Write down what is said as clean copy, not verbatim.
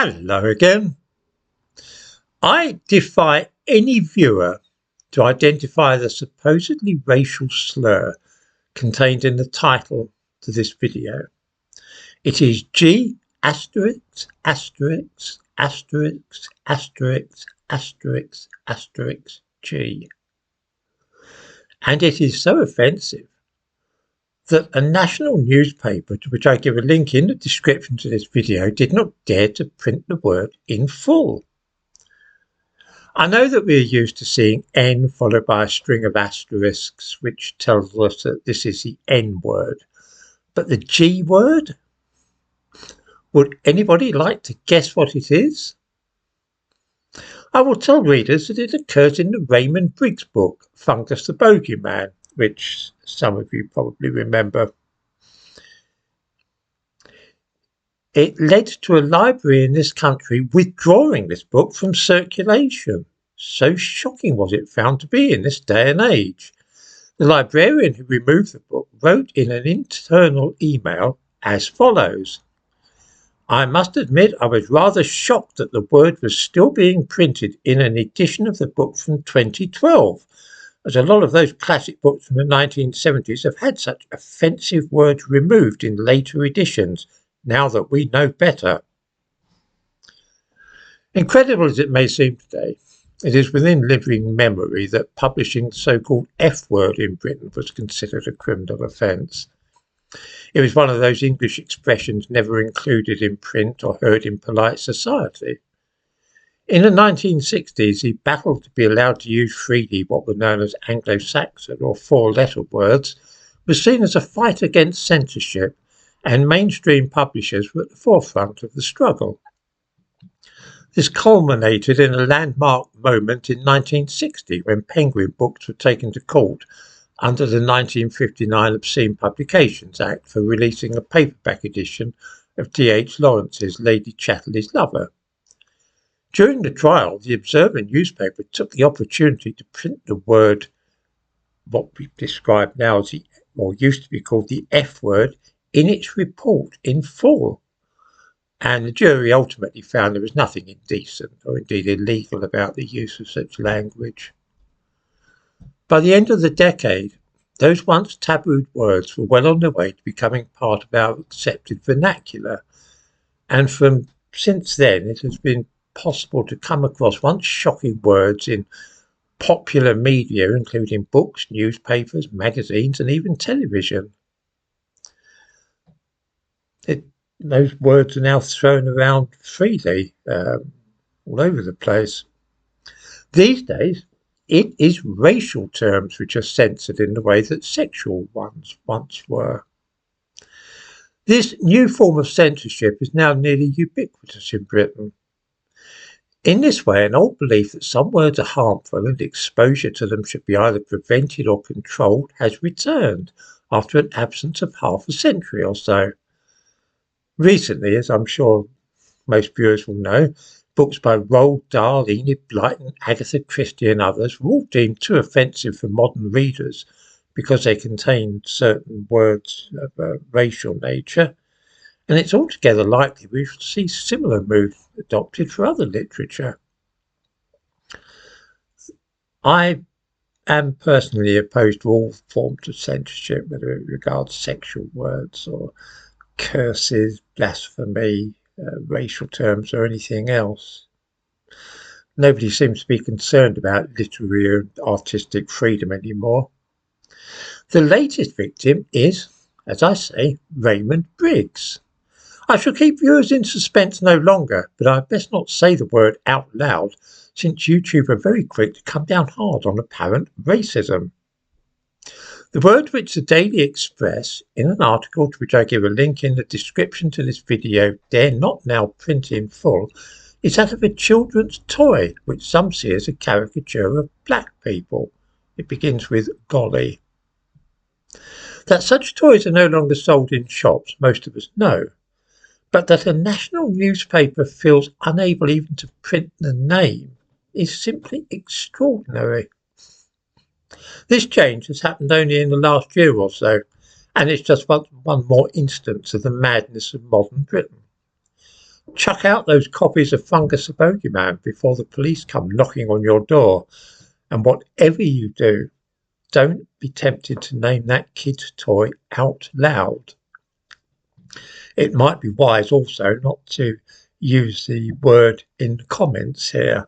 Hello again. I defy any viewer to identify the supposedly racial slur contained in the title to this video. It is G asterisk asterisk asterisk asterisk asterisk asterisk G. And it is so offensive that a national newspaper, to which I give a link in the description to this video, did not dare to print the word in full. I know that we're used to seeing N followed by a string of asterisks, which tells us that this is the N word. But the G word? Would anybody like to guess what it is? I will tell readers that it occurs in the Raymond Briggs book, Fungus the Bogeyman, which some of you probably remember. It led to a library in this country withdrawing this book from circulation. So shocking was it found to be in this day and age. The librarian who removed the book wrote in an internal email as follows: I must admit I was rather shocked that the word was still being printed in an edition of the book from 2012, as a lot of those classic books from the 1970s have had such offensive words removed in later editions, now that we know better. Incredible as it may seem today, it is within living memory that publishing the so-called F word in Britain was considered a criminal offence. It was one of those English expressions never included in print or heard in polite society. In the 1960s, he battled to be allowed to use freely what were known as Anglo-Saxon or four-letter words, was seen as a fight against censorship, and mainstream publishers were at the forefront of the struggle. This culminated in a landmark moment in 1960 when Penguin books were taken to court under the 1959 Obscene Publications Act for releasing a paperback edition of D.H. Lawrence's Lady Chatterley's Lover. During the trial, the Observer newspaper took the opportunity to print the word, what we describe now as or used to be called the F word, in its report in full. And the jury ultimately found there was nothing indecent or indeed illegal about the use of such language. By the end of the decade, those once tabooed words were well on their way to becoming part of our accepted vernacular. And since then, it has been possible to come across once shocking words in popular media, including books, newspapers, magazines, and even television. Those words are now thrown around freely all over the place. These days, it is racial terms which are censored in the way that sexual ones once were. This new form of censorship is now nearly ubiquitous in Britain. In this way, an old belief that some words are harmful and exposure to them should be either prevented or controlled has returned after an absence of half a century or so. Recently, as I'm sure most viewers will know, books by Roald Dahl, Enid Blyton, Agatha Christie and others were all deemed too offensive for modern readers because they contained certain words of a racial nature, and it's altogether likely we shall see similar moves adopted for other literature. I am personally opposed to all forms of censorship, whether it regards sexual words or curses, blasphemy, racial terms or anything else. Nobody seems to be concerned about literary and artistic freedom anymore. The latest victim is, as I say, Raymond Briggs. I shall keep viewers in suspense no longer, but I'd best not say the word out loud, since YouTube are very quick to come down hard on apparent racism. The word which the Daily Express, in an article to which I give a link in the description to this video, dare not now print in full, is that of a children's toy, which some see as a caricature of black people. It begins with golly. That such toys are no longer sold in shops, most of us know, but that a national newspaper feels unable even to print the name is simply extraordinary. This change has happened only in the last year or so, and it's just one more instance of the madness of modern Britain. Chuck out those copies of Fungus the Bogeyman before the police come knocking on your door. And whatever you do, don't be tempted to name that kid's toy out loud. It might be wise also not to use the word in the comments here.